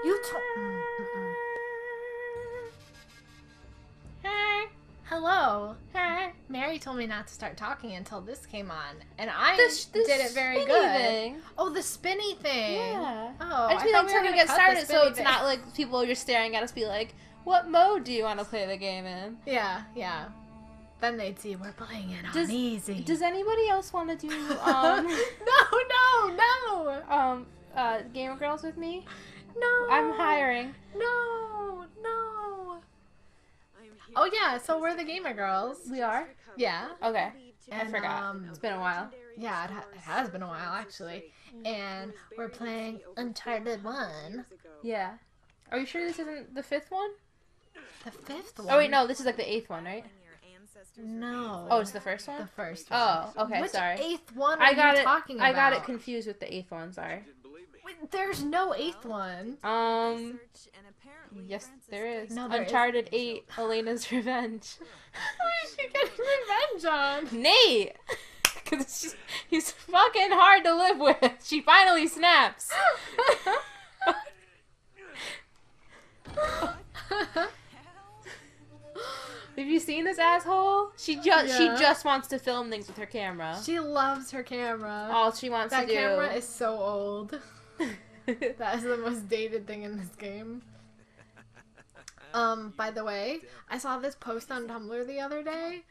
You told. Hey, hello. Hey. Mary told me not to start talking until this came on, and I did it very good. Thing. Oh, the spinny thing. Yeah. Oh, I just feel like we were we gonna get cut started, the so spinny it's thing. not like people are just staring at us, be like, "What mode do you want to play the game in?" Yeah, yeah. Then they'd see we're playing it on easy. Does anybody else want to do No. Gamer Girls with me? No. I'm hiring. No. Oh yeah, so we're the Gamer Girls. We are? Yeah. Okay. I And, forgot. It's been a while. Yeah, it has been a while actually. And we're playing Uncharted 1. Yeah. Are you sure this isn't the 5th one? The 5th one? Oh wait, no, this is like the 8th one, right? No. Oh, it's the first one? The first one. Oh, okay, Which sorry. 8th one are you talking about? I got it confused with the 8th one, sorry. Wait, there's no 8th one. Yes, there is. No, there Uncharted 8, Elena's Revenge. Who is she getting revenge on? Nate! Because he's fucking hard to live with. She finally snaps. Have you seen this asshole? She just wants to film things with her camera. She loves her camera. All she wants to do. That camera is so old. That is the most dated thing in this game. By the way, I saw this post on Tumblr the other day.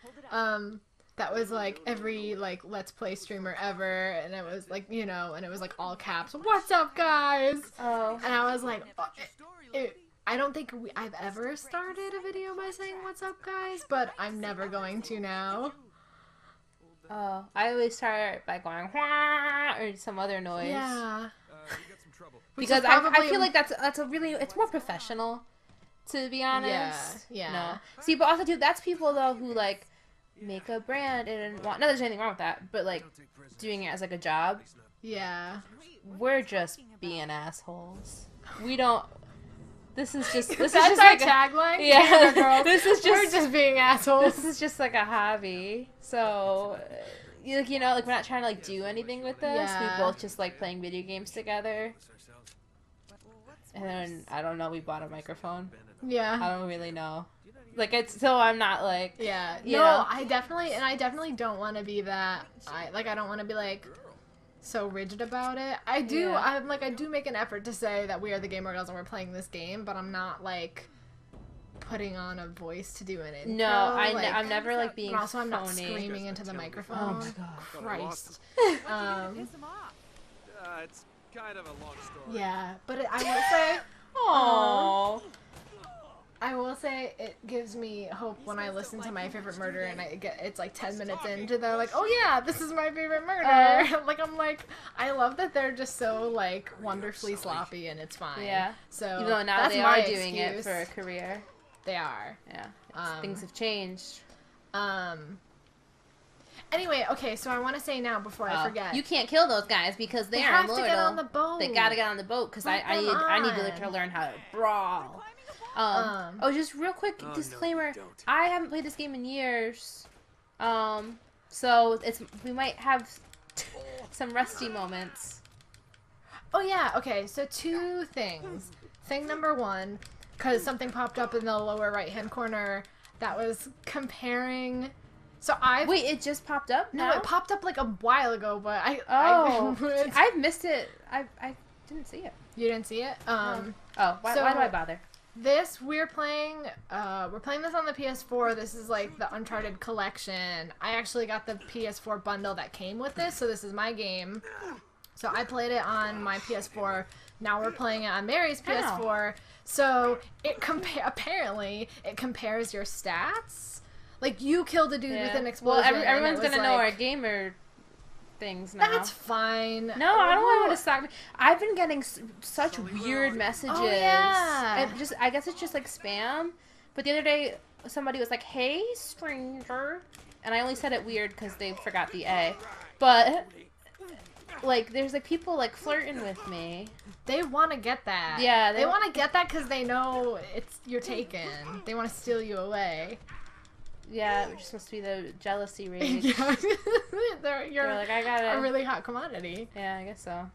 That was like every like Let's Play streamer ever, and it was like, you know, and it was like all caps. What's up, guys? Oh. And I was like, I don't think I've ever started a video by saying "What's up, guys," but I'm never going to now. Oh, I always start by going "Wah," or some other noise. Yeah. Because I feel like that's a really, it's more professional, to be honest. Yeah. No. See, but also too, that's people though who like make a brand and want. No, there's anything wrong with that, but like doing it as like a job. Yeah. We're just being assholes. We don't. This is just That's just our like tagline. Yeah, Girls. this is just We're just being assholes. This is just like a hobby. So, you know, like we're not trying to like do anything with this. Yeah. We both just like playing video games together. And then I don't know. We bought a microphone. Yeah. I don't really know. Like it's so I'm not like Yeah. you No, know. I definitely don't want to be that. I don't want to be like so rigid about it. I do. Yeah. I do make an effort to say that we are the Gamer Girls and we're playing this game, but I'm not like putting on a voice to do an intro. No, I'm never like being. And also, I'm not phony. screaming into the microphone. Oh my god, Christ. It's kind of a long story. Yeah, but I will say. Aww. I will say it gives me hope when I listen to My Favorite Murder and it's like 10 minutes into they're like, oh yeah, this is my favorite murder. I love that they're just so like wonderfully sloppy and it's fine. Yeah. So even though now that's they my are doing it excuse. for a career. They are. Yeah. Things have changed. Anyway, okay, so I want to say now before I forget. You can't kill those guys because they are have immortal. to get on the boat. They gotta get on the boat because I need to learn how to brawl. Oh, just real quick disclaimer. I haven't played this game in years. So we might have some rusty moments. Oh yeah, okay, so 2 things. Thing number 1, because something popped up in the lower right-hand corner that was comparing. So Wait, it just popped up? No, now? it popped up like a while ago, but I've missed it. I didn't see it. You didn't see it? Why do I bother? This we're playing this on the PS4. This is like the Uncharted collection. I actually got the PS4 bundle that came with this, so this is my game. So I played it on my PS4. Now we're playing it on Mary's PS4. So apparently it compares your stats. Like you killed a dude with an explosion. Well, everyone's gonna know like, our gamer things now. That's fine. No, I don't want to stalk me. I've been getting such weird messages. Oh, yeah. I guess it's just like spam. But the other day, somebody was like, "Hey, stranger," and I only said it weird because they forgot the A. But like, there's like people like flirting with me. They want to get that. Yeah, they want to get that because they know you're taken. They want to steal you away. Yeah, it just must be the jealousy rage. Yeah. You're like, I got a really hot commodity. Yeah, I guess so.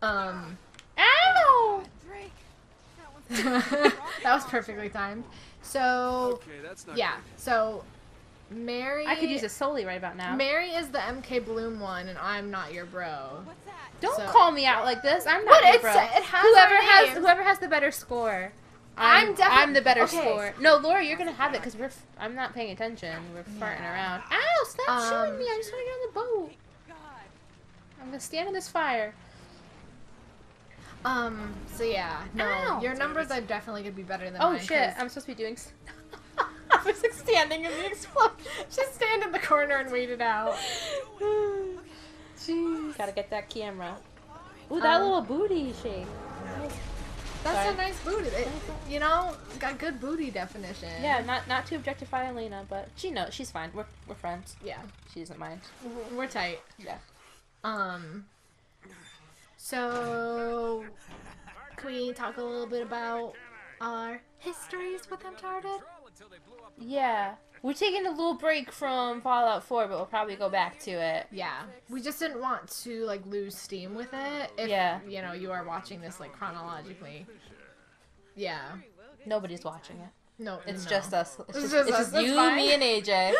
Ow! That was perfectly timed. So, Okay, that's not yeah. good. So, Mary... I could use it solely right about now. Mary is the MK Bloom one, and I'm not your bro. Don't So- call me out like this. I'm not What? your bro. It has Whoever has the better score. I'm the better okay. score. No, Laura, you're gonna have it because I'm not paying attention. We're farting around. Ow! Stop shooting me! I just want to get on the boat. I'm gonna stand in this fire. So yeah, no, Ow. your numbers are definitely gonna be better than Oh mine. shit! 'Cause I'm supposed to be doing. I was like standing in the explosion. Just stand in the corner and wait it out. Jeez. Gotta get that camera. Ooh, that little booty shake. That's Sorry. a nice booty. It, you know, got good booty definition. Yeah, not to objectify Elena, but she knows she's fine. We're friends. Yeah, She doesn't mind. we're tight. Yeah. So can we talk a little bit about our histories with Uncharted? Yeah. We're taking a little break from Fallout 4, but we'll probably go back to it. Yeah, we just didn't want to like lose steam with it. If, Yeah. you know, you are watching this like chronologically. Yeah. Nobody's watching it. No, It's no. just us. It's It's just just us. That's you, fine. me, and AJ.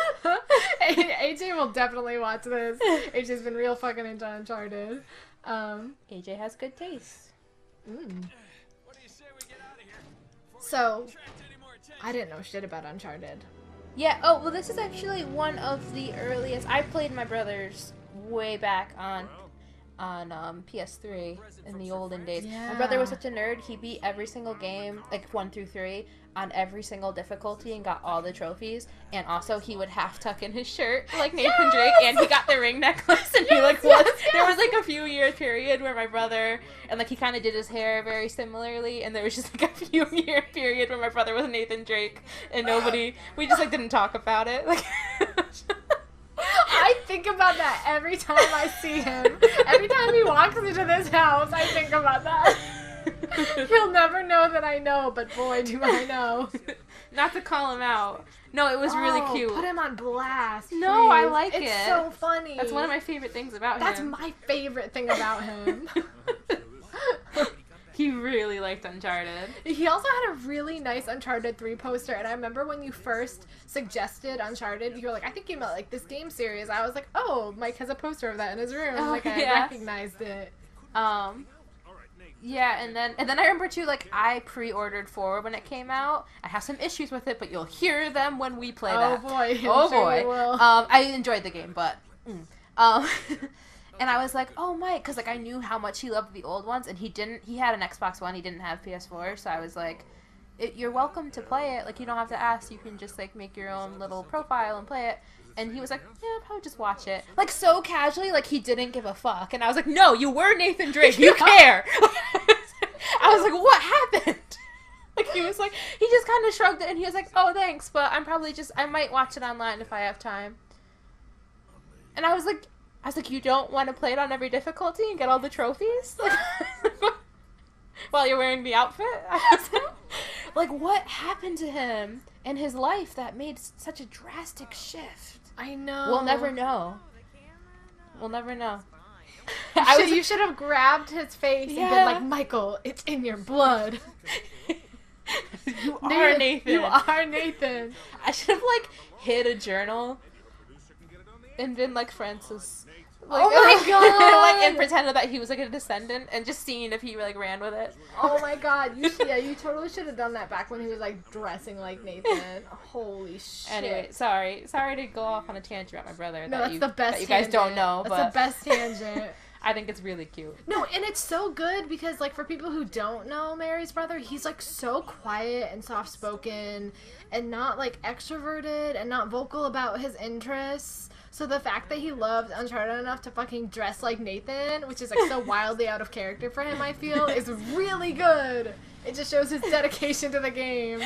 AJ will definitely watch this. AJ's been real fucking into Uncharted. AJ has good taste. What do you say we get out of here? So, Attract any more attention? I didn't know shit about Uncharted. Yeah, oh, well, this is actually one of the earliest. I played my brother's way back on PS3 in the olden days. My brother was Yeah. such a nerd, he beat every single game, like 1 through 3, on every single difficulty and got all the trophies. And also, he would half tuck in his shirt like Nathan Drake, and he got the ring necklace. And he like was. There was like a few year period where my brother and like he kind of did his hair very similarly, and there was just like a few year period where my brother was Nathan Drake, and we just like didn't talk about it. Like. I think about that every time I see him. Every time he walks into this house, I think about that. He'll never know that I know, but boy, do I know. Not to call him out. No, it was really Oh, cute. Put him on blast. No, I please. like it's it. It's so funny. That's one of my favorite things about That's him. my favorite thing about him. He really liked Uncharted. He also had a really nice Uncharted 3 poster, and I remember when you first suggested Uncharted, you were like, I think you meant like this game series. I was like, oh, Mike has a poster of that in his room. Oh, like, I yeah. recognized it. Yeah, and then I remember too, like, I pre-ordered 4 when it came out. I have some issues with it, but you'll hear them when we play that. Boy. Oh I'm sure boy. we will. I enjoyed the game, but and I was like, oh Mike, because like I knew how much he loved the old ones, and he had an Xbox One, he didn't have PS4, so I was like, you're welcome to play it, like you don't have to ask, you can just like make your own little profile and play it. And he was like, yeah, I'll probably just watch it. Like, so casually, like, he didn't give a fuck. And I was like, no, you were Nathan Drake. You care. I was like, what happened? Like, he was like, he just kind of shrugged it, and he was like, oh, thanks, but I might watch it online if I have time. And I was like, you don't want to play it on every difficulty and get all the trophies? Like, while you're wearing the outfit? I was like, what happened to him in his life that made such a drastic shift? I know. We'll never know. We'll never know. You should have grabbed his face and been like, Michael, it's in your blood. You are Nathan. You are Nathan. I should have like hid a journal and been like Francis. Like, Oh my God. Like, and pretended that he was like a descendant and just seeing if he like ran with it. Oh my God. You totally should have done that back when he was like dressing like Nathan. Holy shit. Anyway, sorry to go off on a tangent about my brother. No, that that's the best that you guys don't know, That's but the best tangent. I think it's really cute. No, and it's so good because, like, for people who don't know Mary's brother, he's, like, so quiet and soft-spoken and not, like, extroverted and not vocal about his interests. So the fact that he loved Uncharted enough to fucking dress like Nathan, which is, like, so wildly out of character for him, I feel, is really good. It just shows his dedication to the game.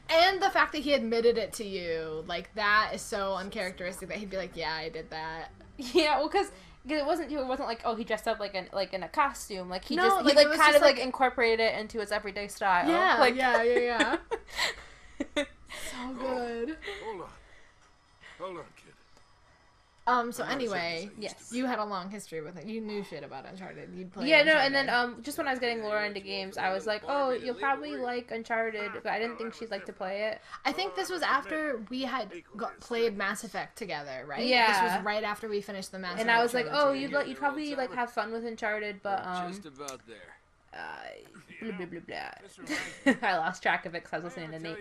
And the fact that he admitted it to you, like, that is so uncharacteristic that he'd be like, yeah, I did that. Yeah, well, because it wasn't like, oh, he dressed up like in a costume. Like he No, just like, he it was kind just, of like like- incorporated it into his everyday style. Yeah, like, yeah. So good. Hold on, kid. So anyway, Yes. you had a long history with it. You knew shit about Uncharted. You'd played Yeah, no, Uncharted. and then just when I was getting Laura into games, I was like, oh, you'll probably like Uncharted, but I didn't think she'd like to play it. I think this was after we had played Mass Effect together, right? Yeah. This was right after we finished the Mass Effect. And I was like, oh, trilogy. you'd probably like have fun with Uncharted, but Just about there. blah blah blah blah. I lost track of it because I was listening to Nate.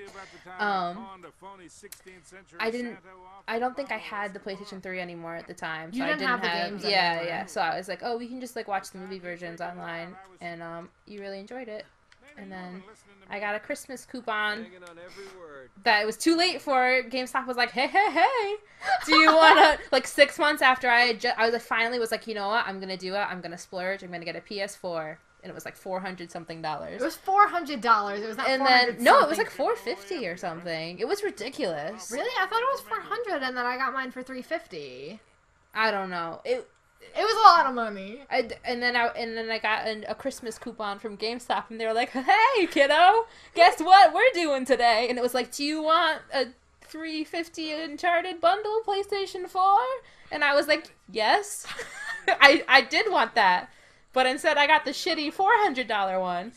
I don't think I had the PlayStation 3 anymore at the time. So You didn't I have didn't the have games yeah, anymore. yeah. So I was like, oh, we can just like watch the movie versions online, and you really enjoyed it. And then I got a Christmas coupon Hanging on every word. that it was too late for. GameStop was like, hey, do you wanna like 6 months after I was like finally was like, you know what, I'm gonna do it. I'm gonna splurge. I'm gonna get a PS4. And it was like $400 something. It was $400. It was not. And 400 then no, it was something. like $450 or something. It was ridiculous. Really? I thought it was 400, and then I got mine for $350. I don't know. It was a lot of money. And then I got a Christmas coupon from GameStop, and they were like, "Hey, kiddo, guess what we're doing today?" And it was like, "Do you want a $350 Uncharted bundle, PlayStation 4?" And I was like, "Yes." I did want that. But instead, I got the shitty $400 one.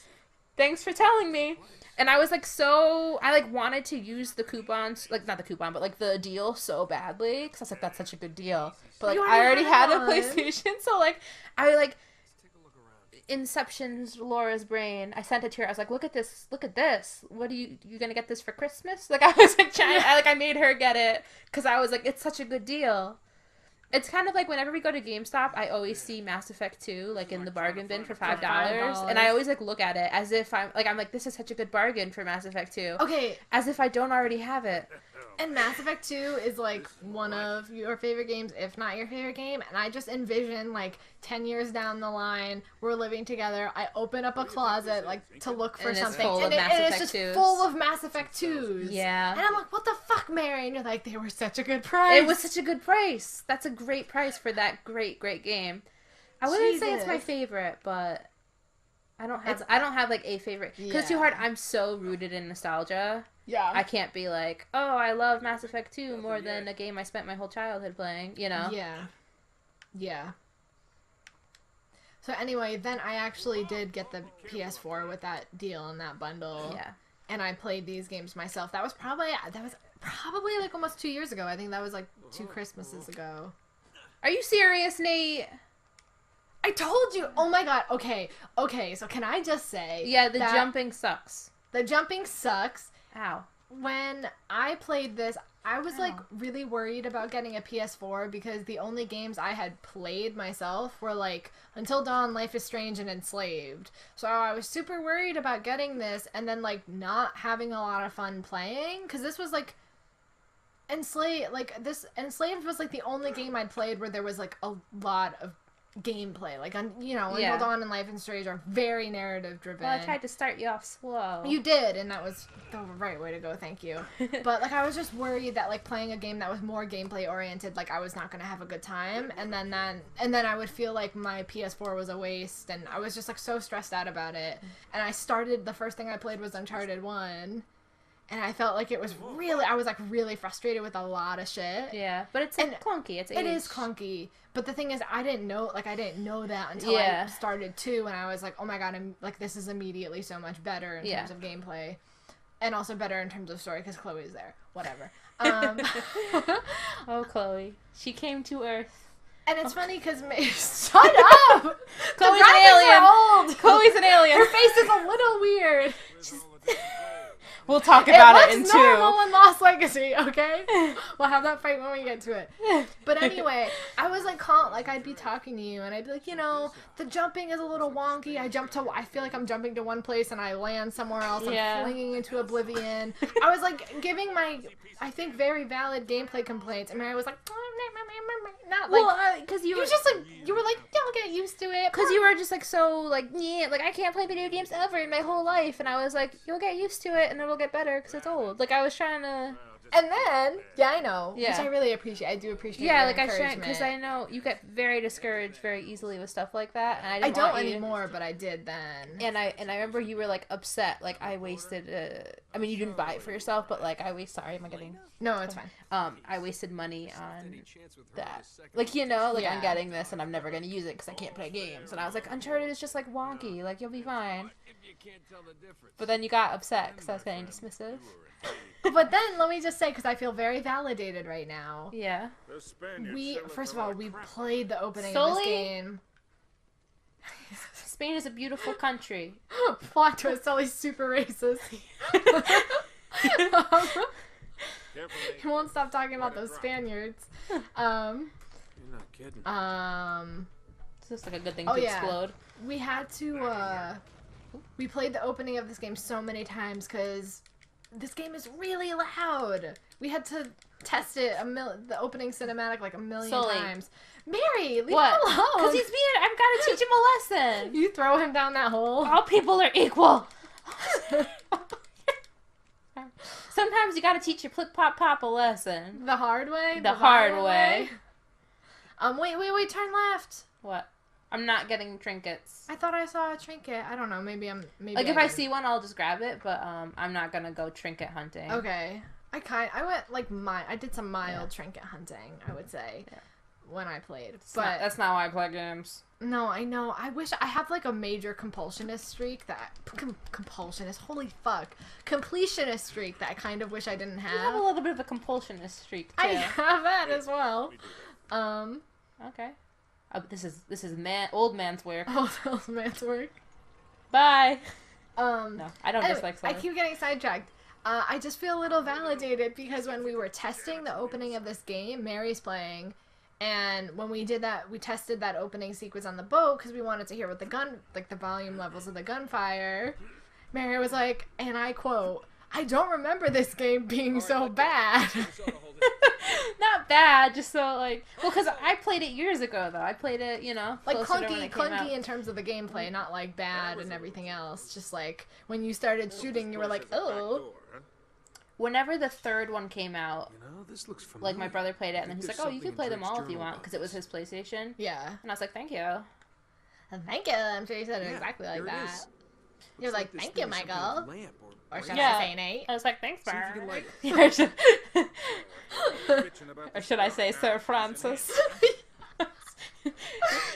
Thanks for telling me. And I was like, I like wanted to use the coupons, like not the coupon, but like the deal so badly because I was like, that's such a good deal. But like, You I already had a one. PlayStation, so like, I like Inception's Laura's brain. I sent it to her. I was like, look at this. What are you gonna get this for Christmas? Like I was like trying. I made her get it because I was like, it's such a good deal. It's kind of like whenever we go to GameStop, I always see Mass Effect 2 like in the bargain bin for $5, and I always like look at it as if I'm like this is such a good bargain for Mass Effect 2. Okay, As if I don't already have it. and Mass Effect 2 is like one of your favorite games, if not your favorite game, and I just envision like 10 years down the line, we're living together, I open up a closet like to look for And it's something, full of and, Mass and it's Effect just 2s. full of Mass Effect 2s. Yeah. And I'm like, what the fuck, Mary? And you're like, they were such a good price. It was such a good price. That's a great price for that great game. I wouldn't say it's my Jesus. favorite, but I don't have like a favorite because it's too hard. I'm so rooted in nostalgia. Yeah. I can't be like, oh, I love Mass Effect 2 more than a game I spent my whole childhood playing, you know? Yeah. So anyway, then I actually did get the PS4 with that deal and that bundle. Yeah. And I played these games myself. That was probably like almost 2 years ago. I think that was like 2 Christmases ago. Are you serious, Nate? I told you. Oh my god. Okay. So can I just say? Yeah, the that jumping sucks. The jumping sucks. Ow. When I played this, I was like really worried about getting a PS4 because the only games I had played myself were like Until Dawn, Life is Strange, and Enslaved. So I was super worried about getting this and then like not having a lot of fun playing because this was like Enslaved was like the only game I'd played where there was like a lot of gameplay. Like Until Dawn and Life is Strange are very narrative driven. Well, I tried to start you off slow. You did, and that was the right way to go, thank you. But, like, I was just worried that, like, playing a game that was more gameplay-oriented, like, I was not going to have a good time, and then I would feel like my PS4 was a waste, and I was just, like, so stressed out about it. And the first thing I played was Uncharted 1, and I felt like I was, like, really frustrated with a lot of shit. Yeah, but it's clunky. It is clunky. But the thing is, I didn't know that until I started 2, and I was like, oh my god, I'm like, this is immediately so much better in terms of gameplay. And also better in terms of story, because Chloe's there. Whatever. Oh, Chloe. She came to Earth. And it's funny, because... Shut up! Chloe's an alien! Old. Chloe's an alien! Her face is a little weird. We'll talk about it in looks 2. normal in Lost Legacy, okay? We'll have that fight when we get to it. But anyway, I was like, I'd be talking to you, and I'd be like, the jumping is a little wonky. I feel like I'm jumping to one place, and I land somewhere else. I'm flinging into oblivion. I was like, giving my, I think, very valid gameplay complaints, and Mary was like, not like, well, because you were just like, you were like, don't get used to it. Because you were just like so like, yeah, like I can't play video games ever in my whole life, and I was like, you'll get used to it, and it'll get better because it's old. Like I was trying to. And then, yeah, I know, Yeah. which I really appreciate. I do appreciate. Yeah, your like I shouldn't, encouragement. because I know you get very discouraged very easily with stuff like that, and I didn't don't want you- anymore, but I did then. And I remember you were like upset, like I wasted. I mean, you didn't buy it for yourself, but like I wasted. Sorry, am I getting? No, it's fine. I wasted money on that. Like you know, like Yeah. I'm getting this, and I'm never gonna use it because I can't play games. And I was like, Uncharted is just like wonky. Like you'll be fine. But then you got upset because I was getting dismissive. But then let me just say, because I feel very validated right now. Yeah. First of all, we played the opening of Sully? this game. Spain is a beautiful country. Plot twist, Sully's super racist. He won't stop talking about those Spaniards. You're not kidding. This looks like a good thing Oh, to yeah. explode. We had to, we played the opening of this game so many times because this game is really loud. We had to test it the opening cinematic like a million Sully. times. Mary, leave What? him alone. Because he's being. I've got to teach him a lesson. You throw him down that hole. All people are equal. Sometimes you gotta teach your plick pop pop a lesson. The hard way? The hard violent way. Wait, turn left. What? I'm not getting trinkets. I thought I saw a trinket. I don't know, maybe Like if I didn't. see one, I'll just grab it. But I'm not gonna go trinket hunting. Okay. I went like I did some mild trinket hunting, I would say. Yeah. When I played. That's not why I play games. No, I know. I wish I have like a major compulsionist streak that compulsionist. Holy fuck, completionist streak that I kind of wish I didn't You have have. a little bit of a compulsionist streak too. I have that as well. Okay. Oh, this is old man's work. Oh, man's work. Bye. No, I don't anyway, dislike I Sully. keep getting sidetracked. I just feel a little validated because when we were testing the opening of this game, Mary's playing. And when we did that, we tested that opening sequence on the boat because we wanted to hear what the volume levels of the gunfire. Mary was like, and I quote, "I don't remember this game being so bad." Not bad, just so like, well, because I played it years ago though. I played it, Like closer to when it came out. clunky in terms of the gameplay, not like bad and everything else. Just like when you started shooting, you were like, "Oh." Whenever the third one came out, This looks familiar. like my brother played it, and then he's like, "Oh, you can play them all if you want," because it was his PlayStation. Yeah. And I was like, "Thank you." Thank you. I'm sure you said it exactly like here it that. is. You're like, This "Thank thing you, is some kind of Michael." lamp Or should Yeah. I say Nate? I was like, "Thanks, See if you can Barry." light it. Or should I say Sir Francis?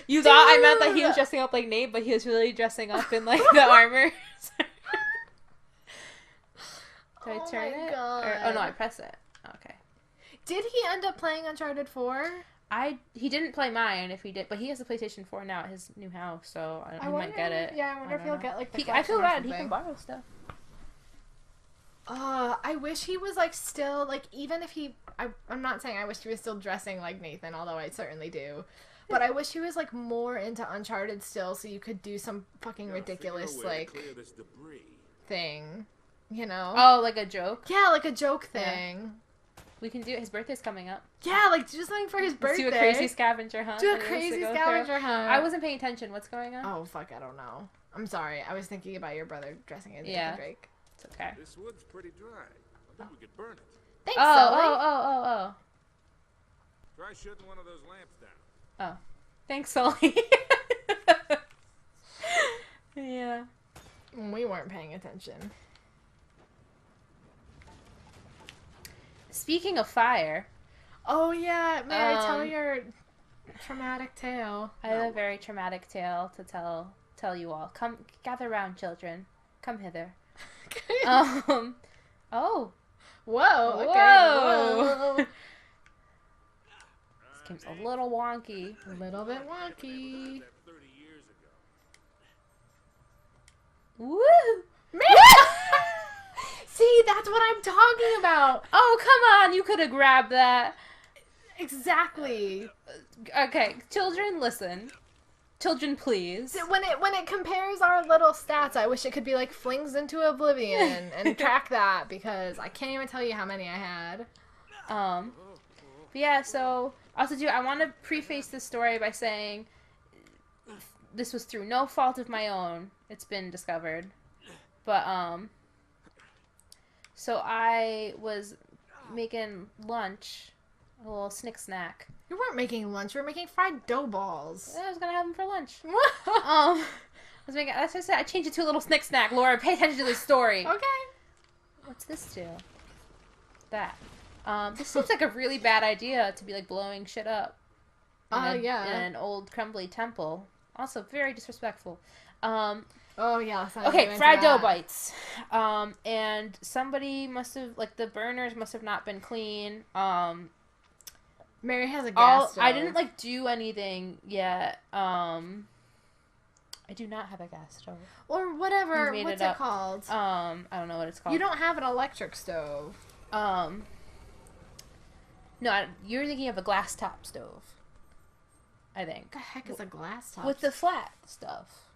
You thought I meant that he was dressing up like Nate, but he was really dressing up in like the armor. Do I Oh turn my it? God. Oh no, I press it. Okay. Did he end up playing Uncharted 4? He didn't play mine if he did, but he has a PlayStation 4 now at his new house, so he might get it. Yeah, I wonder if don't he'll know. get like the I feel collection or bad. He something. can borrow stuff. I wish he was like still like even if I'm not saying I wish he was still dressing like Nathan, although I certainly do. But I wish he was like more into Uncharted still, so you could do some fucking ridiculous like thing, you know? Oh, like a joke? Yeah, like a joke Yeah. thing. We can do it. His birthday's coming up. Yeah, like do something for his Let's birthday. do a crazy scavenger hunt. Do a for this to crazy go scavenger through. hunt. I wasn't paying attention. What's going on? Oh fuck, I don't know. I'm sorry. I was thinking about your brother dressing as Yeah. Nathan Drake. It's okay. This wood's pretty dry. I think we could burn it. Thanks, Oh, Sully. oh. Try shutting one of those lamps down. Oh. Thanks, Sully. Yeah. We weren't paying attention. Speaking of fire, Oh yeah, Mary, tell Um, your traumatic tale. I have a very traumatic tale to tell you all. Come, gather round, children. Come hither. Oh, Whoa. Okay. Whoa. Whoa. this game's a little wonky. A little bit wonky. 30 years ago. Woo! See, that's what I'm talking about. Oh, come on! You could have grabbed that. Exactly. Okay, children, listen. Children, please. When it compares our little stats, I wish it could be like flings into oblivion and track that because I can't even tell you how many I had. But yeah, so also I want to preface this story by saying this was through no fault of my own. It's been discovered, but so I was making lunch, a little snack. You weren't making lunch. You were making fried dough balls. I was gonna have them for lunch. I was making. That's what I said. I changed it to a little snack. Laura, pay attention to the story. Okay. What's this do? That. This seems like a really bad idea to be like blowing shit up. Yeah. In an old crumbly temple. Also very disrespectful. Oh yeah. Okay, fried dough bites. And somebody must have like the burners must have not been clean. Mary has a gas stove. I didn't like do anything yet. I do not have a gas stove. Or whatever. What's it called? I don't know what it's called. You don't have an electric stove. No, you're thinking of a glass top stove. I think. What the heck is a glass top? With the flat stuff.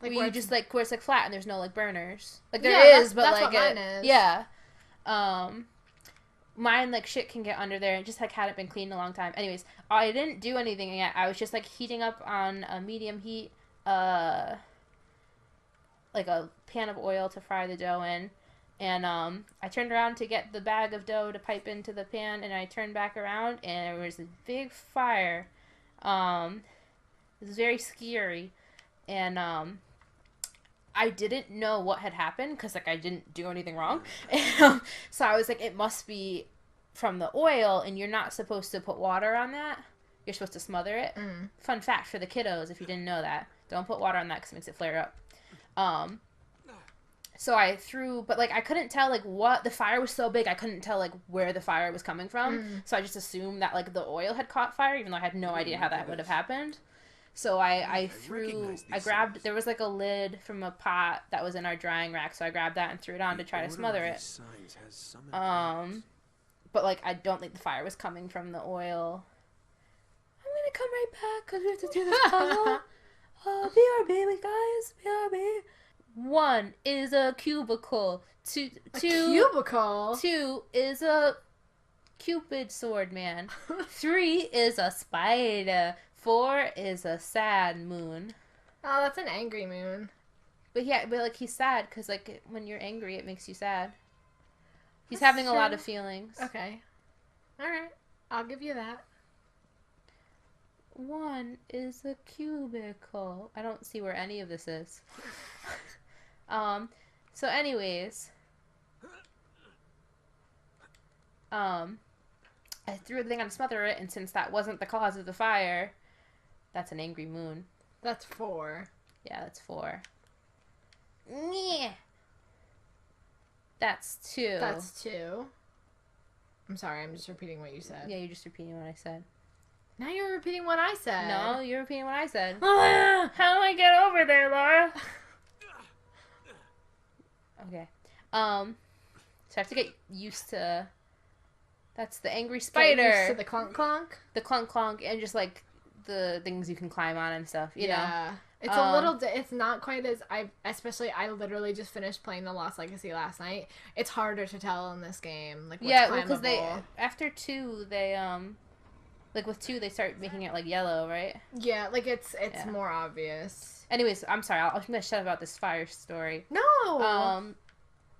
Like where you just like where it's like flat and there's no like burners. Like there yeah, is, but that's like what mine is. Yeah. Mine like shit can get under there and just like hadn't been cleaned in a long time. Anyways, I didn't do anything yet. I was just like heating up on a medium heat like a pan of oil to fry the dough in. And I turned around to get the bag of dough to pipe into the pan, and I turned back around, and there was a big fire. It was very scary, and I didn't know what had happened, because, like, I didn't do anything wrong. So I was like, it must be from the oil, and you're not supposed to put water on that. You're supposed to smother it. Fun fact for the kiddos, if you didn't know that. Don't put water on that, because it makes it flare up. So I threw, but, like, I couldn't tell, like, what, the fire was so big, I couldn't tell, like, where the fire was coming from. So I just assumed that, like, the oil had caught fire, even though I had no idea how that would have happened. So I grabbed, there was, like, a lid from a pot that was in our drying rack, so I grabbed that and threw it on to try to smother it. But, like, I don't think the fire was coming from the oil. I'm gonna come right back, because we have to do this puzzle. BRB, guys, BRB. 1 is a cubicle. Two cubicle? 2 is a Cupid sword man. 3 is a spider. 4 is a sad moon. Oh, that's an angry moon. But yeah, but like he's sad because like when you're angry, it makes you sad. He's having a lot of feelings. Okay. All right. I'll give you that. 1 is a cubicle. I don't see where any of this is. So anyways, I threw the thing on to smother it, and since that wasn't the cause of the fire, that's an angry moon. That's 4. Yeah, that's 4. Yeah. That's 2. That's 2. I'm sorry, I'm just repeating what you said. Yeah, you're just repeating what I said. Now you're repeating what I said. No, you're repeating what I said. How do I get over there, Laura? Okay. So I have to get used to... That's the angry spider. Get used to the clunk clunk? The clunk clunk, and just, like, the things you can climb on and stuff, you know? It's a little... it's not quite as... I literally just finished playing The Lost Legacy last night. It's harder to tell in this game. Like, what's climbable. Because they... After 2, they, like, with 2, they start making it, like, yellow, right? Yeah, like, it's more obvious. Anyways, I'm sorry. I'm going to shut about this fire story. No!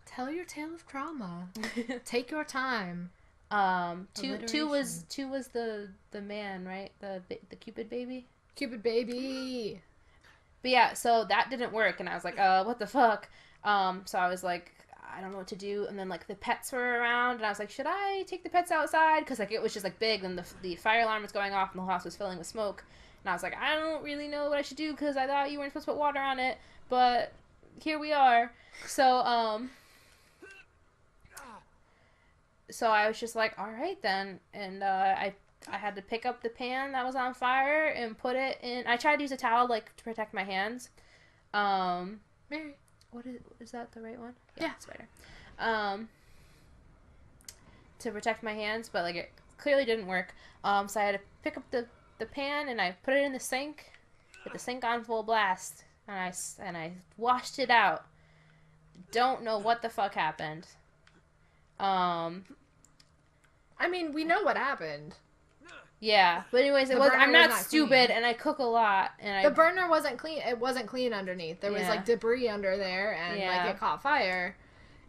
Tell your tale of trauma. Take your time. 2 was the man, right? The Cupid baby? Cupid baby! But yeah, so that didn't work, and I was like, what the fuck? So I was like, I don't know what to do, and then, like, the pets were around, and I was like, should I take the pets outside? Because, like, it was just, like, big, and the fire alarm was going off, and the house was filling with smoke. And I was like, I don't really know what I should do because I thought you weren't supposed to put water on it, but here we are. So, so I was just like, all right then. And I had to pick up the pan that was on fire and put it in. I tried to use a towel, like, to protect my hands. Mary. What is that the right one? Yeah. Spider. To protect my hands, but, like, it clearly didn't work. So I had to pick up the pan and I put it in the sink with the sink on full blast, and I washed it out. Don't know what the fuck happened. I mean, we know what happened. Yeah, but anyways, I'm not stupid, clean. And I cook a lot, and the burner wasn't clean. It wasn't clean underneath. There was like debris under there, and like it caught fire.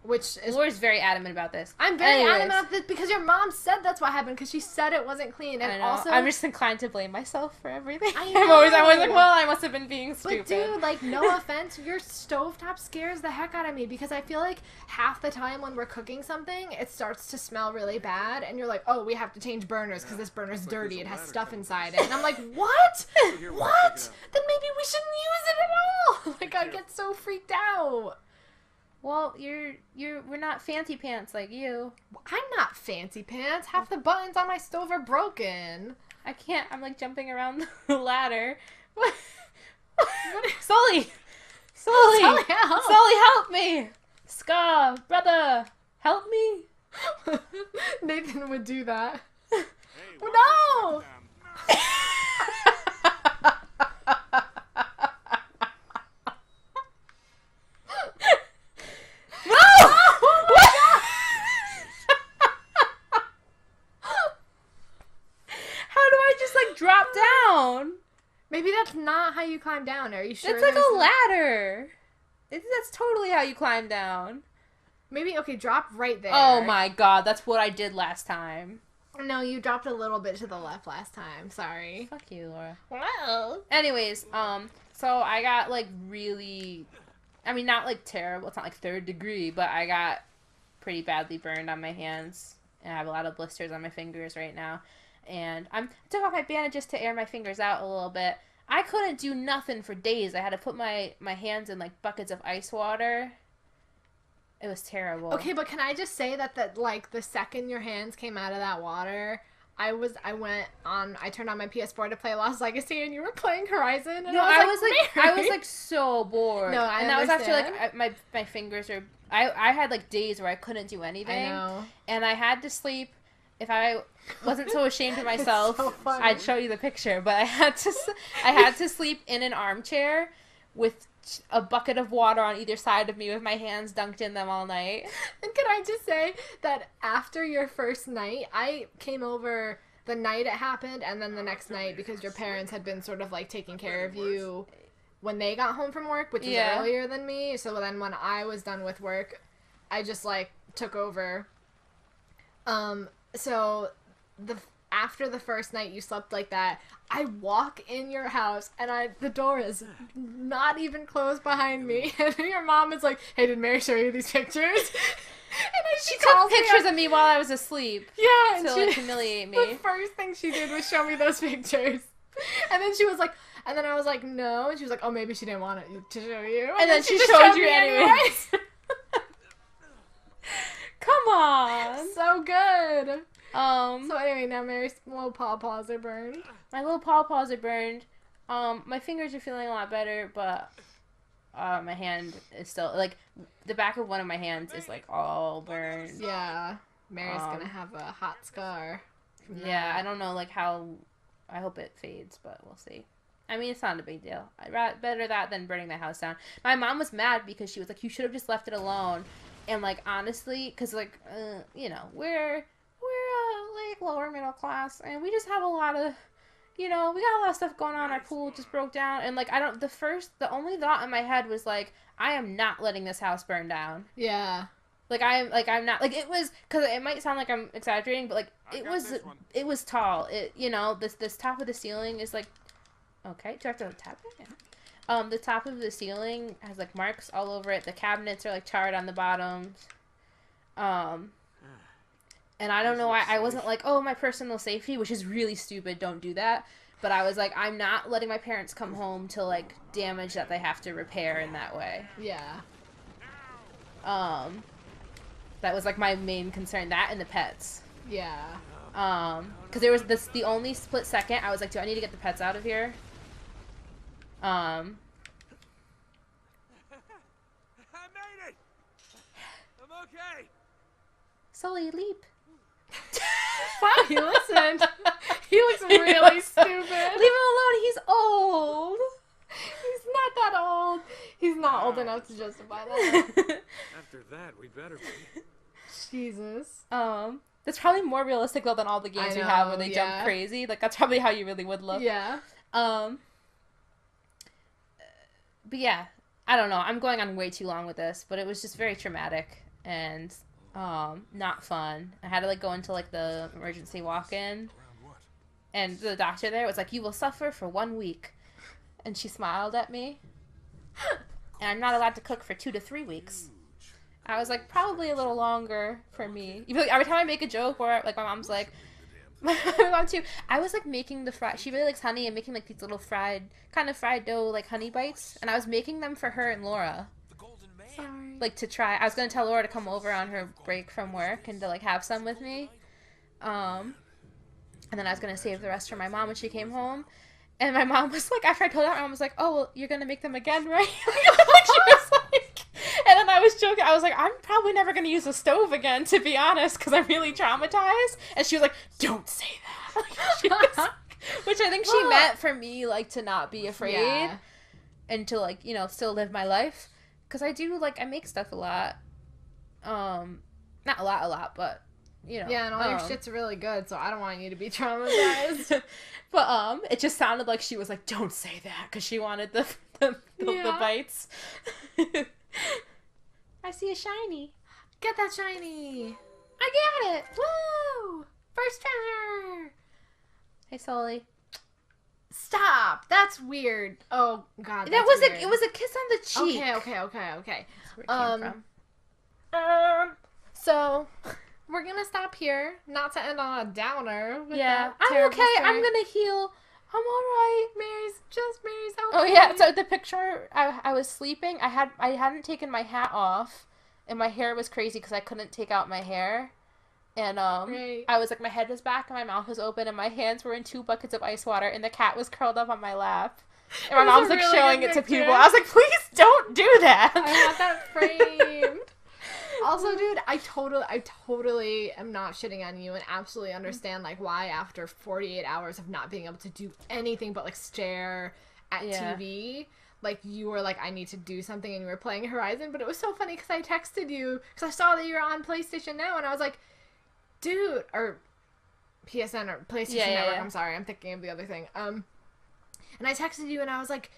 which is... Laura's very adamant about this. I'm very Anyways. adamant about this because your mom said that's what happened because she said it wasn't clean. And I know. also... I'm just inclined to blame myself for everything. I I'm always know. like, well, I must have been being stupid. But dude, like, no offense, your stovetop scares the heck out of me because I feel like half the time when we're cooking something, it starts to smell really bad, and you're like, oh, we have to change burners because this burner's dirty. It has stuff inside it. And I'm like, what? What? Then maybe we shouldn't use it at all. Like, I get so freaked out. Well, we're not fancy pants like you. I'm not fancy pants. Half the buttons on my stove are broken. I can't. I'm like jumping around the ladder. What? Sully! Sully, help! Sully, help me! Ska, brother, help me! Nathan would do that. Hey, No! How do I just like drop down? Maybe that's not how you climb down. Are you sure? It's like there's a ladder. That's totally how you climb down. Maybe, okay, drop right there. Oh my god, that's what I did last time. No, you dropped a little bit to the left last time. Sorry. Fuck you, Laura. Wow. Anyways, so I got like really, I mean, not like terrible. It's not like 3rd degree, but I got pretty badly burned on my hands, and I have a lot of blisters on my fingers right now. And I took off my bandages to air my fingers out a little bit. I couldn't do nothing for days. I had to put my hands in like buckets of ice water. It was terrible. Okay, but can I just say that the second your hands came out of that water, I turned on my PS4 to play Lost Legacy, and you were playing Horizon, and No, I was like so bored. No, I and that was actually understand. like my fingers are. I had like days where I couldn't do anything. I know. And I had to sleep. If I wasn't so ashamed of myself, so funny. I'd show you the picture. But I had to sleep in an armchair with a bucket of water on either side of me with my hands dunked in them all night. And can I just say that after your first night, I came over the night it happened, and then the next night because your parents had been sort of like taking care of you when they got home from work, which is earlier than me. So then when I was done with work, I just like took over. So after the first night you slept like that, I walk in your house and the door is not even closed behind me, and your mom is like, "Hey, did Mary show you these pictures?" And then She took pictures of me while I was asleep. Yeah, and to like humiliate me. The first thing she did was show me those pictures, and then she was like, and then I was like, "No," and she was like, "Oh, maybe she didn't want it to show you," And then she just showed you me anyways. Come on. So good. So So anyway, now Mary's little pawpaws are burned. my little pawpaws are burned. My fingers are feeling a lot better, but my hand is still like the back of one of my hands is like all burned. Yeah, Mary's gonna have a hot scar. from Yeah, that. I don't know like how. I hope it fades, but we'll see. I mean, it's not a big deal. Better that than burning the house down. My mom was mad because she was like, "You should have just left it alone." And like honestly, because like you know, we're like lower middle class, and we just have a lot of, you know, we got a lot of stuff going on. Our pool just broke down, and like the only thought in my head was like, I am not letting this house burn down. Yeah. I'm not like it was, because it might sound like I'm exaggerating, but like it was tall. It, you know, this top of the ceiling is like, okay, do I have to tap it? Yeah. The top of the ceiling has like marks all over it. The cabinets are like charred on the bottoms. And I don't know why I wasn't like, oh, my personal safety, which is really stupid. Don't do that. But I was like, I'm not letting my parents come home to like damage that they have to repair in that way. Yeah. That was like my main concern. That and the pets. Yeah. Because there was the only split second I was like, do I need to get the pets out of here? I made it. I'm okay. Sully, leap. Wow, he listened. He looks really stupid. Leave him alone. He's old. He's not that old. He's not old enough to justify that. After that, we better be. Jesus. That's probably more realistic though than all the games we have where they jump crazy. Like that's probably how you really would look. Yeah. But yeah, I don't know. I'm going on way too long with this, but it was just very traumatic. and not fun. I had to like go into like the emergency walk-in, and the doctor there was like, "You will suffer for 1 week," and she smiled at me. And I'm not allowed to cook for 2 to 3 weeks. I was like, probably a little longer for me. Even like, every time I make a joke, or like my mom's like, my mom too. I was like making the fried. She really likes honey, and making like these little fried dough like honey bites, and I was making them for her and Laura. Sorry. Like to try. I was gonna tell Laura to come over on her break from work and to like have some with me. And then I was gonna save the rest for my mom when she came home. And my mom was like, after I told her, my mom was like, "Oh, well, you're gonna make them again, right?" Like, she was like, and then I was joking. I was like, "I'm probably never gonna use a stove again, to be honest, because I'm really traumatized." And she was like, "Don't say that." She was like, which I think she meant for me, like, to not be afraid and to like, you know, still live my life. Because I do like I make stuff a lot. Not a lot, but. You know, yeah, and all your shit's really good, so I don't want you to be traumatized. But it just sounded like she was like, "Don't say that," because she wanted the bites. I see a shiny. Get that shiny. I got it. Woo! First treasure. Hey, Sully. Stop. That's weird. Oh God. That was weird. It was a kiss on the cheek. Okay. That's where it came from. So. We're gonna stop here, not to end on a downer. Yeah, I'm okay. Story. I'm gonna heal. I'm alright. Mary's okay. Oh yeah, so the picture, I was sleeping. I hadn't taken my hat off, and my hair was crazy because I couldn't take out my hair. And right. I was like, my head was back and my mouth was open, and my hands were in 2 buckets of ice water, and the cat was curled up on my lap. And my mom's like really showing it to people. I was like, please don't do that. I have that framed. Also, dude, I totally am not shitting on you and absolutely understand, like, why after 48 hours of not being able to do anything but, like, stare at TV, like, you were like, I need to do something, and you were playing Horizon, but it was so funny because I texted you, because I saw that you were on PlayStation Now, and I was like, dude, or PSN, or PlayStation Network, I'm sorry, I'm thinking of the other thing, and I texted you, and I was like,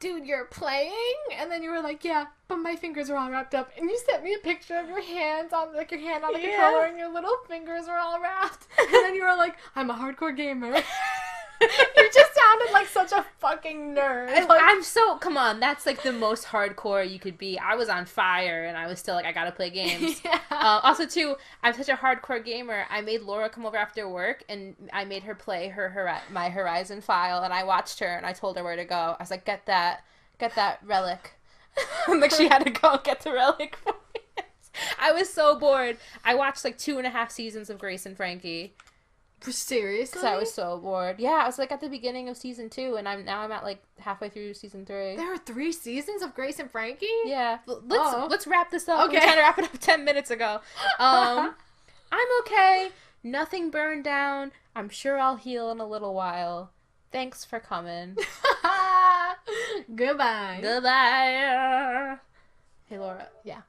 dude, you're playing? And then you were like, yeah, but my fingers are all wrapped up. And you sent me a picture of your hands on, like, your hand on the controller, and your little fingers were all wrapped. And then you were like, I'm a hardcore gamer. You just sounded like such a fucking nerd. Like, I'm so, come on, that's like the most hardcore you could be. I was on fire, and I was still like, I gotta play games. Yeah. Also, too, I'm such a hardcore gamer. I made Laura come over after work, and I made her play my Horizon file, and I watched her, and I told her where to go. I was like, get that relic. Like, she had to go get the relic for me. I was so bored. I watched like 2.5 seasons of Grace and Frankie. Seriously? Because I was so bored. Yeah, I was like at the beginning of season 2, and I'm at like halfway through season 3. There are 3 seasons of Grace and Frankie? Yeah. Let's wrap this up. Okay. We were trying to wrap it up 10 minutes ago. I'm okay. Nothing burned down. I'm sure I'll heal in a little while. Thanks for coming. Goodbye. Goodbye. Hey, Laura. Yeah.